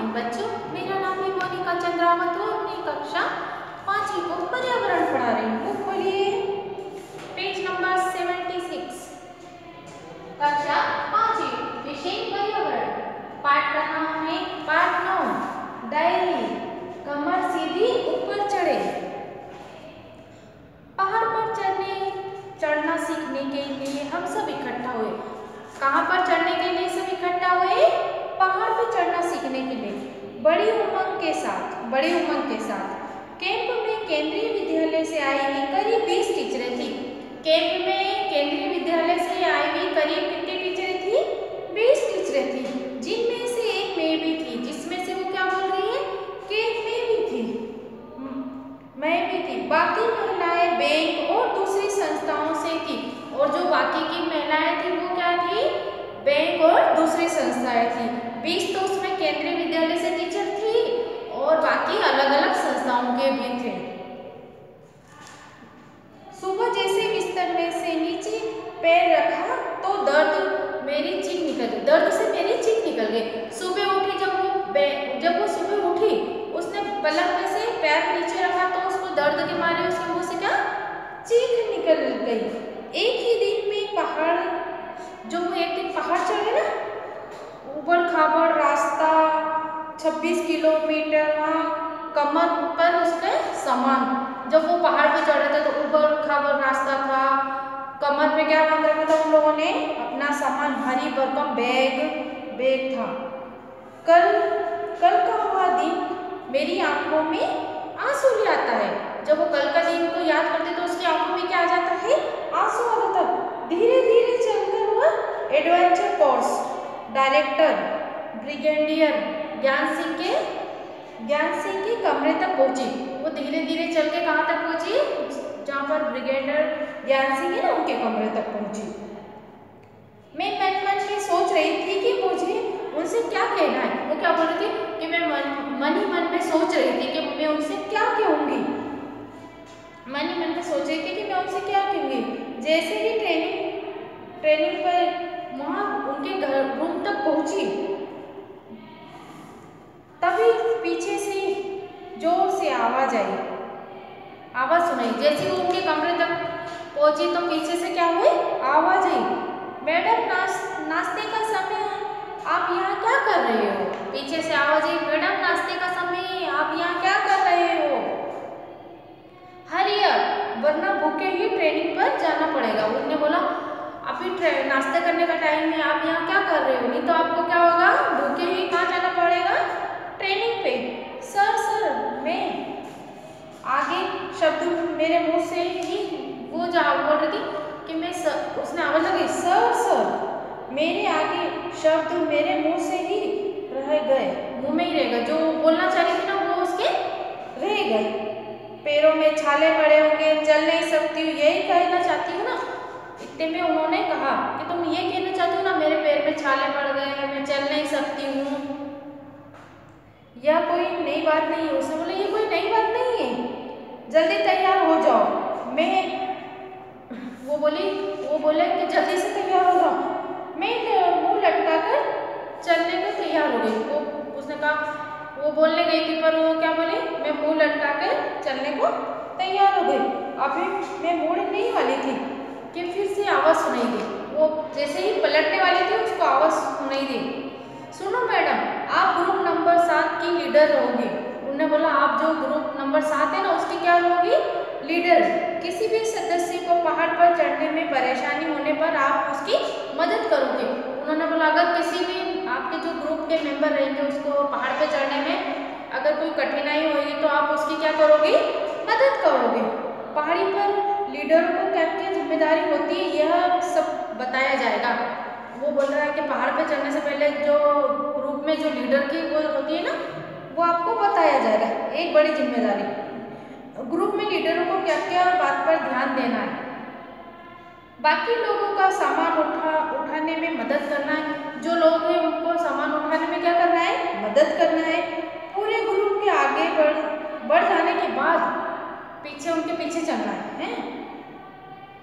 Morning बच्चों, मेरा नाम है मोनिका चंद्रावत और मैं कक्षा 5वीं को पर्यावरण पढ़ा रही हूँ। बुक खोलिए, पेज नंबर 76। कक्षा 5वीं, विषय पर्यावरण। पाठ का नाम है पाठ 9, डायरी। कमर सीधी ऊपर चढ़े। पहाड़ पर चढ़ना सीखने के लिए हम सब इकट्ठा हुए। कहाँ पर चढ़ने के लिए सब इकट्ठा हुए? पहाड़ पर चढ़ना सीखने के लिए बड़ी उमंग के साथ। कैंप में केंद्रीय विद्यालय से आई हुई करीब 20 टीचरें थी। कैंप में केंद्रीय विद्यालय से आई हुई करीब कितनी टीचरें थी? 20 टीचरें थी, जिनमें से एक मैं भी थी। जिसमें से वो क्या बोल रही है कि मैं भी थी। बाकी महिलाएं बैंक और दूसरी संस्थाओं से थी। और जो बाकी की महिलाएं थी वो क्या थी? बैंक और दूसरी संस्थाएं थी। 20 तो उसमें केंद्रीय विद्यालय से टीचर थी और बाकी अलग अलग संस्थाओं के भी थे। सुबह जैसे बिस्तर में से नीचे पैर रखा तो दर्द से मेरी चीख निकल गई। सुबह उठी, जब वो सुबह उठी, उसने पलंग में से पैर नीचे रखा तो उसको दर्द के मारे उसके मुंह से क्या चीख निकल गई। एक ही दिन में पहाड़ चढ़े ना, ऊबड़ खाबड़ रास्ता, 26 किलोमीटर, वहाँ कमर पर उसके सामान। जब वो पहाड़ पे चढ़ रहे थे तो ऊबड़ खाबड़ रास्ता था, कमर पे क्या बांध रखा था उन लोगों ने? अपना सामान, भारी भरकम बैग था। कल का वह दिन मेरी आंखों में आंसू ले आता है। जब वो कल का दिन को याद करते तो उसकी आंखों में क्या आ जाता है? आंसू आ जाता है। धीरे धीरे चलकर वह एडवेंचर कोर्स डायरेक्टर ब्रिगेडियर ज्ञान सिंह के कमरे तक पहुंची। वो धीरे धीरे चल के कहाँ तक पहुंची? जहाँ पर ब्रिगेडियर ज्ञान सिंह है ना, उनके कमरे तक पहुंची। मैं मन में सोच रही थी कि मुझे उनसे क्या कहना है। वो क्या बोल रही थी कि मैं मन ही मन में सोच रही थी कि मैं उनसे क्या कहूँगी। मन ही मन में सोच रही थी कि मैं उनसे क्या कहूँगी। जैसे ही ट्रेनिंग पर वहाँ उनके घर रूम तक पहुँची, तभी पीछे से जोर से आवाज सुनाई। जैसे ही वो उनके कमरे तक पहुँची तो पीछे से क्या हुई? आवाज आई, मैडम नाश्ते का समय है, आप यहाँ क्या कर रहे हो? पीछे से आवाज आई, मैडम नाश्ते का समय है, आप यहाँ क्या कर रहे हो? हरी अप, वरना भूखे ही ट्रेनिंग पर जाना पड़ेगा। उन्होंने बोला अभी नाश्ते करने का टाइम है, आप यहाँ क्या कर रहे हो? नहीं तो आपको क्या होगा? भूखे ही कहाँ जाना पड़ेगा? ट्रेनिंग पे। सर मैं आगे शब्द मेरे मुंह से ही वो जहाँ बोल रही थी कि मैं उसने आवाज लगी, सर मेरे आगे शब्द मेरे मुंह से ही रह गए, मुंह में ही रह गए। जो बोलना चाह रही थी ना वो उसके रह गए। पैरों में छाले पड़े होंगे, चल नहीं सकती हूँ, यही कहना चाहती हूँ ना। इतने में उन्होंने कहा कि तुम ये कहना चाहती हो ना मेरे पैर में छाले पड़ गए हैं, मैं चल नहीं सकती हूँ, यह कोई नई बात नहीं है। उसने बोला ये कोई नई बात नहीं है, जल्दी तैयार हो जाओ। वो बोले कि जल्दी से तैयार हो जाओ। मैं मुंह लटका कर चलने को तैयार हो गई। उसने कहा, वो बोलने गई थी पर वो क्या बोली? मैं मुंह लटका कर चलने को तैयार हो गई। अभी मैं मुड़ने वाली थी कि फिर से आवाज़ सुनाई दी। वो जैसे ही पलटने वाली थी उसको आवाज़ सुनाई दी, सुनो मैडम, आप ग्रुप नंबर 7 की लीडर रहोगी। उन्होंने बोला आप जो ग्रुप नंबर 7 है ना उसकी क्या होगी? लीडर। किसी भी सदस्य को पहाड़ पर चढ़ने में परेशानी होने पर आप उसकी मदद करोगे। उन्होंने बोला अगर किसी भी आपके जो ग्रुप के मेंबर रहेंगे उसको पहाड़ पर चढ़ने में अगर कोई कठिनाई होगी तो आप उसकी क्या करोगे? मदद करोगे। पहाड़ी पर लीडरों को क्या क्या जिम्मेदारी होती है यह सब बताया जाएगा। वो बोल रहा है कि पहाड़ पे चढ़ने से पहले जो ग्रुप में जो लीडर की वो होती है ना वो आपको बताया जाएगा। एक बड़ी जिम्मेदारी, ग्रुप में लीडरों को क्या क्या बात पर ध्यान देना है। बाकी लोगों का सामान उठाने में मदद करना है। जो लोग हैं उनको सामान उठाने में क्या करना है? मदद करना है। पूरे ग्रुप के आगे बढ़ जाने के बाद उनके पीछे चलना है।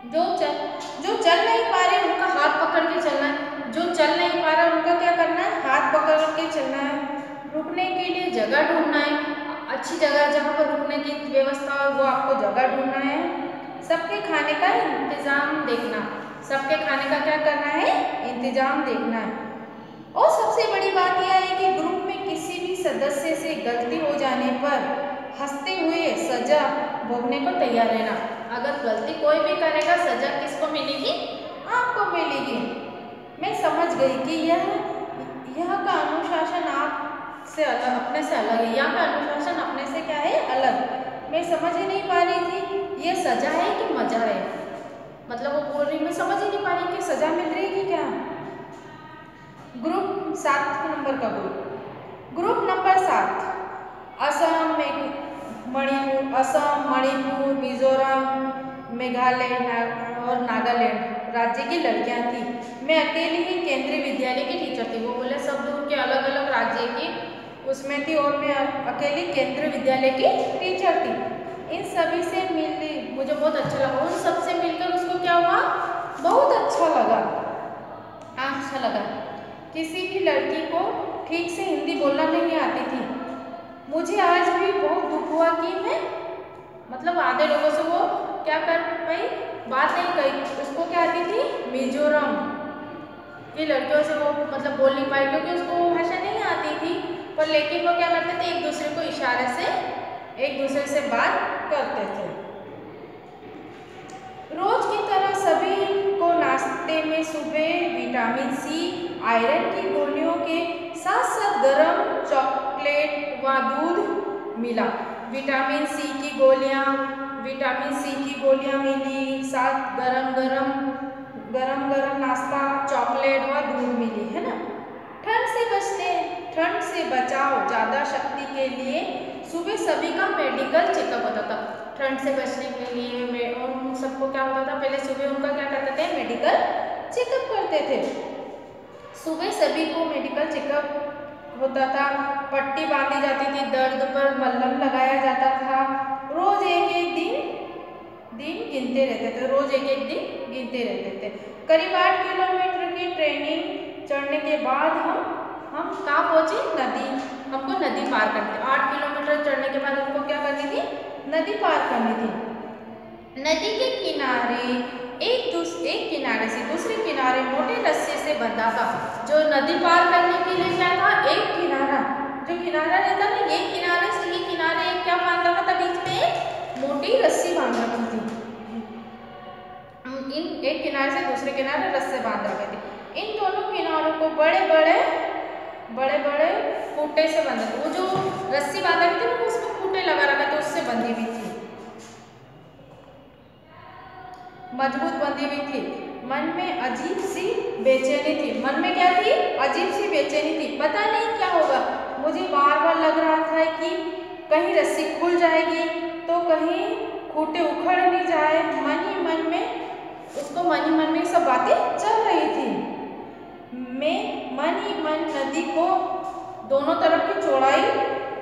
जो चल नहीं पा रहे उनका हाथ पकड़ के चलना है। जो चल नहीं पा रहा उनका क्या करना है? हाथ पकड़ के चलना है। रुकने जगह ढूंढना है, अच्छी जगह जहाँ पर रुकने की व्यवस्था हो वो आपको जगह ढूंढना है। सबके खाने का इंतजाम देखना, सबके खाने का क्या करना है, इंतजाम देखना है। और सबसे बड़ी बात यह है कि ग्रुप में किसी भी सदस्य से गलती हो जाने पर हंसते हुए सजा भोगने को तैयार रहना। अगर गलती कोई भी करेगा सजा किसको मिलेगी, आपको मिलेगी। मैं समझ गई कि यह का अनुशासन आपसे अलग, अपने से अलग है। यहाँ का अनुशासन अपने से क्या है, अलग। मैं समझ ही नहीं पा रही थी ये सजा है कि मजा है। मतलब वो बोल रही, मैं समझ ही नहीं पा रही कि सजा मिल रही है कि क्या। ग्रुप 7 नंबर का ग्रुप नंबर 7 असम, मणिपुर, मिजोरम, मेघालय और नागालैंड राज्य की लड़कियां थी। मैं अकेली ही केंद्रीय विद्यालय की टीचर थी। वो बोले सब दूर के अलग अलग राज्य की उसमें थी और मैं अकेली केंद्रीय विद्यालय की टीचर थी। इन सभी से मिली मुझे बहुत अच्छा लगा। उन सबसे मिलकर उसको क्या हुआ, बहुत अच्छा लगा। किसी भी लड़की को ठीक से हिंदी बोलना नहीं आती थी। मुझे आज भी बहुत दुख हुआ कि मैं मतलब आधे लोगों से वो क्या कर पाई, बात नहीं कही। उसको क्या आती थी, मिजोरम की लड़कियों से वो मतलब बोल नहीं पाई क्योंकि उसको वो भाषा नहीं आती थी। पर लेकिन वो क्या करते थे, एक दूसरे को इशारे से एक दूसरे से बात करते थे। रोज की तरह सभी को नाश्ते में सुबह विटामिन सी, आयरन की गोलियों के साथ साथ गरम चॉकलेट व दूध मिला। विटामिन सी की गोलियां मिली, साथ गरम नाश्ता, चॉकलेट व दूध मिली, है ना। ठंड से बचाव ज़्यादा शक्ति के लिए सुबह सभी का मेडिकल चेकअप होता था। ठंड से बचने के लिए उन सबको क्या होता था, पहले सुबह उनका क्या करते थे, मेडिकल चेकअप करते थे। सुबह सभी को मेडिकल चेकअप होता था, पट्टी बांधी जाती थी, दर्द पर मलहम लगाया जाता था। रोज एक एक दिन गिनते रहते थे। करीब 8 किलोमीटर की ट्रेनिंग चढ़ने के बाद हम कहाँ पहुँचे, हमको नदी पार करनी थी। 8 किलोमीटर चढ़ने के बाद हमको क्या करनी थी, नदी पार करनी थी। नदी के किनारे एक किनारे से दूसरे किनारे मोटे रस्से से बंधा था। जो नदी पार करने के लिए क्या था, एक किनारा, जो किनारा रहता ना, ये किनारे से ये किनारे क्या बांध रखा था, बीच में एक मोटी रस्सी बांध रखी थी। एक किनारे से दूसरे किनारे रस्से बांध रखे थे। इन दोनों किनारों को बड़े बड़े खूंटे से बंधा था। वो जो रस्सी बांधा थी ना, उसमें खूंटे लगा रखा था, उससे बंधी हुई थी, मजबूत बंधी हुई थी। मन में अजीब सी बेचैनी थी। मन में क्या थी, अजीब सी बेचैनी थी। पता नहीं क्या होगा। मुझे बार बार लग रहा था कि कहीं रस्सी खुल जाएगी तो कहीं खूंटे उखड़ नहीं जाए। मन ही मन में सब बातें चल रही थी। मैं मन ही मन नदी को दोनों तरफ की चौड़ाई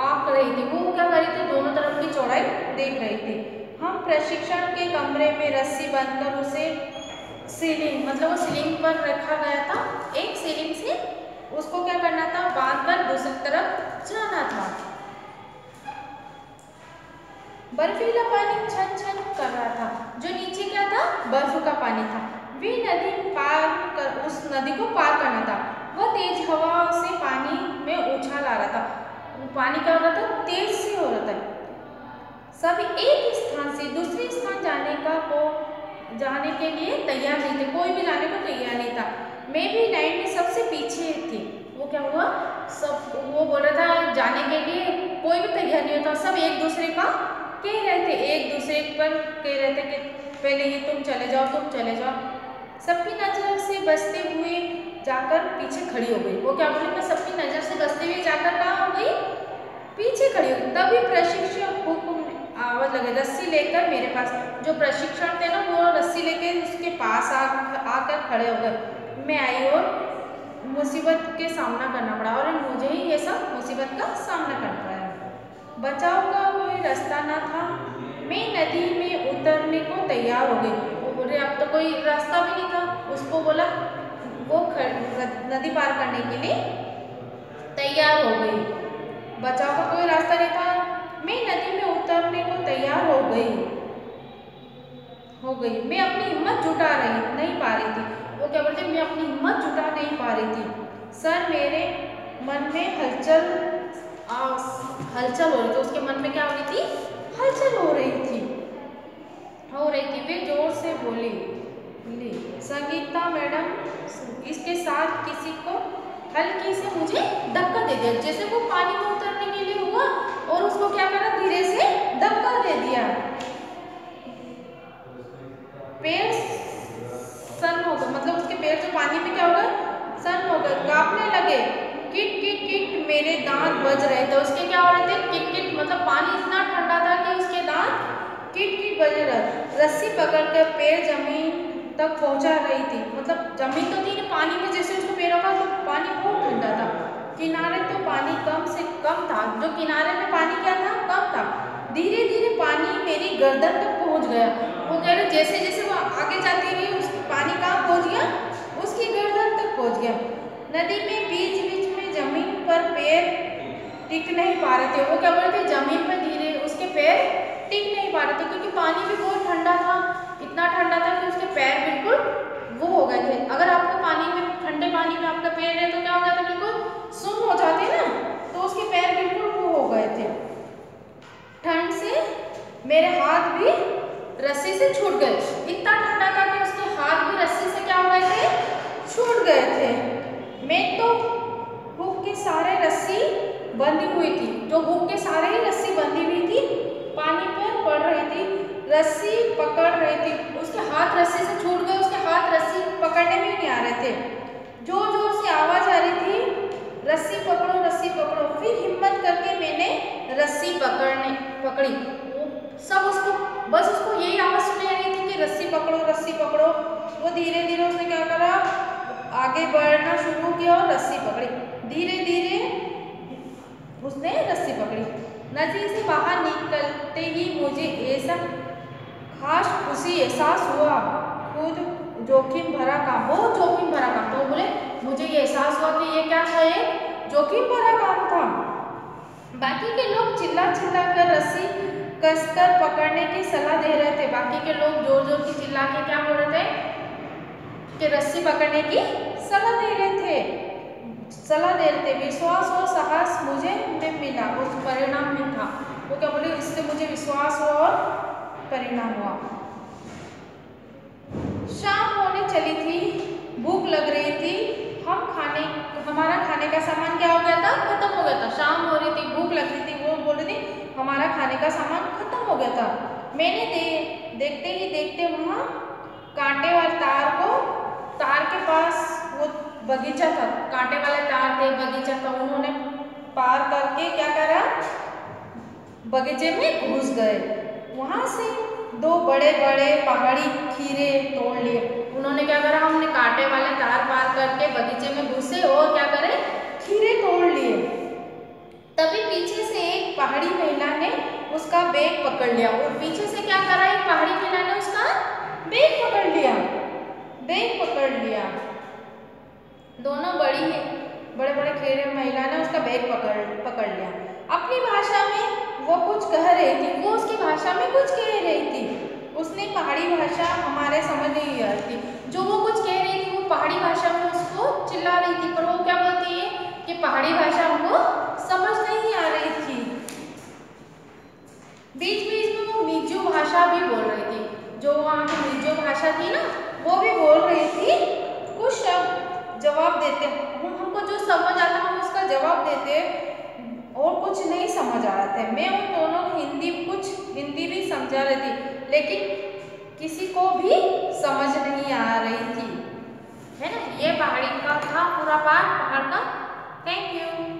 आंक रही थी। वो क्या कर रही थी, दोनों तरफ की चौड़ाई देख रही थी। हम प्रशिक्षण के कमरे में रस्सी बांधकर उसे सीलिंग पर रखा गया था। एक सीलिंग से उसको क्या करना था, बांधकर दूसरी तरफ जाना था। बर्फीला पानी छन छन कर रहा था। जो नीचे क्या था, बर्फ का पानी था। उस नदी को पार करना था। वह तेज हवा से पानी में उछाल आ रहा था। पानी क्या हो रहा था, तेज से हो रहा था। सब एक स्थान से दूसरे स्थान जाने के लिए तैयार नहीं थे। कोई भी जाने को तैयार नहीं था। मैं भी लाइन में सबसे पीछे थी। वो क्या हुआ, वो बोल रहा था जाने के लिए, कोई भी तैयार नहीं होता। सब एक दूसरे का कह रहे थे, एक दूसरे पर कह रहे थे कि पहले ये तुम चले जाओ। सबकी नजर से बचते हुए जाकर पीछे खड़ी हो गई। वो क्या बोली, मैं सबकी नजर से बचते हुए जाकर कहाँ हो गई, पीछे खड़ी हो गई। तभी प्रशिक्षक आवाज लगे, रस्सी लेकर मेरे पास। जो प्रशिक्षण थे ना, वो रस्सी लेके उसके पास आकर खड़े हो गए। मैं आई और मुसीबत के सामना करना पड़ा, और मुझे ही ये सब मुसीबत का सामना करना पड़ा। बचाव का कोई रास्ता ना था। मैं नदी में उतरने को तैयार हो गई। वो बोले अब तो कोई रास्ता भी नहीं था। उसको बोला, वो नदी पार करने के लिए तैयार हो गई। बचाव का कोई रास्ता नहीं था। मैं नदी में उतरने को तैयार हो गई। मैं अपनी हिम्मत जुटा नहीं पा रही थी। वो क्या बोलते, मैं अपनी हिम्मत जुटा नहीं पा रही थी। सर मेरे मन में हलचल हो रही थी। उसके मन में क्या हो रही थी? हलचल हो रही थी। वे जोर से बोली, संगीता मैडम, इसके साथ किसी को हल्की से मुझे धक्का दे दिया। जैसे वो पानी में उतरने के लिए हुआ और उसको क्या करा, धीरे से धक्का दे दिया। पैर सन हो गए, मतलब उसके पैर जो पानी में क्या हो गए, सन हो गए, कांपने लगे। किट किट किट मेरे दांत बज रहे थे। उसके क्या हो रहे थे? किट किट, मतलब पानी इतना ठंडा था कि उसके दांत किट किट बज रहे। रस्सी पकड़कर पैर जमीन तक पहुंचा रही थी। मतलब जमीन तो थी ना, पानी में जैसे उसको पैर रखा तो पानी बहुत ठंडा था। किनारे तो पानी कम से कम था। जो किनारे में पानी क्या था? कम था। धीरे धीरे पानी मेरी गर्दन तक पहुंच गया। वो कह रहे जैसे जैसे वो आगे जाती रही, उस पानी कहाँ पहुंच गया? उसकी गर्दन तक पहुंच गया। नदी में बीच बीच में जमीन पर पैर टिक नहीं पा रहे थे। वो क्या बोल रहे थे? जमीन पर धीरे उसके पैर टिक नहीं पा रहे थे, क्योंकि पानी भी बहुत ठंडा था। इतना ठंडा था कि उसके पैर बिल्कुल वो हो गए थे। अगर आपको पानी में, ठंडे पानी में आपका पैर है तो क्या हो जाता? बिल्कुल सुन्न हो जाते ना, तो उसके पैर बिल्कुल वो हो गए थे। ठंड से मेरे हाथ भी रस्सी से छूट गए। इतना ठंडा था कि उसके हाथ भी रस्सी से क्या हो गए थे? छूट गए थे। मैं तो हुक के सारे रस्सी बंधी हुई थी। जो हुक के सारे ही रस्सी बंधी हुई थी, पानी पर पड़ रही थी, रस्सी पकड़ रही थी। उसके हाथ रस्सी से छूट गए। उसके हाथ रस्सी पकड़ने में ही नहीं आ रहे थे। जोर जोर से आवाज आ रही थी, रस्सी पकड़ो, रस्सी पकड़ो। फिर हिम्मत करके मैंने रस्सी पकड़ी। सब उसको, बस उसको यही आवाज सुनाई रही थी कि रस्सी पकड़ो, रस्सी पकड़ो। वो धीरे धीरे उसने क्या करा, आगे बढ़ना शुरू किया और रस्सी पकड़ी। धीरे धीरे उसने रस्सी पकड़ी। नदी से बाहर निकलते ही मुझे ऐसा खास खुशी एहसास हुआ। खुद जोखिम भरा काम, बहुत जोखिम भरा काम था। वो बोले मुझे ये एहसास हुआ कि ये क्या था? एक जोखिम भरा काम था। बाकी के लोग चिल्ला चिल्ला कर रस्सी कसकर पकड़ने की सलाह दे रहे थे। बाकी के लोग जोर जोर की चिल्ला के क्या बोल रहे थे? कि रस्सी पकड़ने की सलाह दे रहे थे। विश्वास और साहस मुझे मिला, उस परिणाम में था। वो क्या बोले? इससे मुझे विश्वास और परिणाम हुआ। शाम होने चली थी, भूख लग रही थी। हमारा खाने का सामान क्या हो गया था? खत्म हो गया था। शाम हो रही थी, भूख लग रही थी। वो बोल रही थी हमारा खाने का सामान खत्म हो गया था। मैंने देखते ही देखते वहाँ कांटे वाले तार के पास वो बगीचा था, कांटे वाले तार थे, बगीचा था। उन्होंने पार करके क्या करा? बगीचे में घुस गए। वहाँ से 2 बड़े बड़े पहाड़ी खीरे तोड़ लिए। उन्होंने क्या करा? हमने कांटे वाले तार पार करके बगीचे में घुसे और क्या करे? खीरे तोड़ लिए। तभी पीछे से एक पहाड़ी महिला ने उसका बैग पकड़ लिया। और पीछे से क्या करा? एक पहाड़ी महिला ने उसका बैग पकड़ लिया। दोनों बड़े बड़े खीरे महिला ने उसका बैग पकड़ लिया। अपनी भाषा में वो कुछ कह रही थी, वो उसकी भाषा में कुछ कह रही थी। उसने पहाड़ी भाषा हमारे समझ नहीं आ रही थी। जो वो कुछ कह रही थी वो पहाड़ी भाषा में उसको चिल्ला रही थी, पर वो क्या बोलती है कि पहाड़ी भाषा हमको समझ नहीं आ रही थी। बीच बीच में वो मिजो भाषा भी बोल रही थी। जो वहाँ की मिजो भाषा थी ना, वो भी बोल रही थी। कुछ शब्द जवाब देते, हमको जो समझ आता हम उसका जवाब देते, और कुछ नहीं समझ आ रहा था। मैं उन दोनों को हिंदी भी समझा रही थी, लेकिन किसी को भी समझ नहीं आ रही थी, है ना। ये पहाड़ी का था पूरा पार्ट, पहाड़ का। Thank you.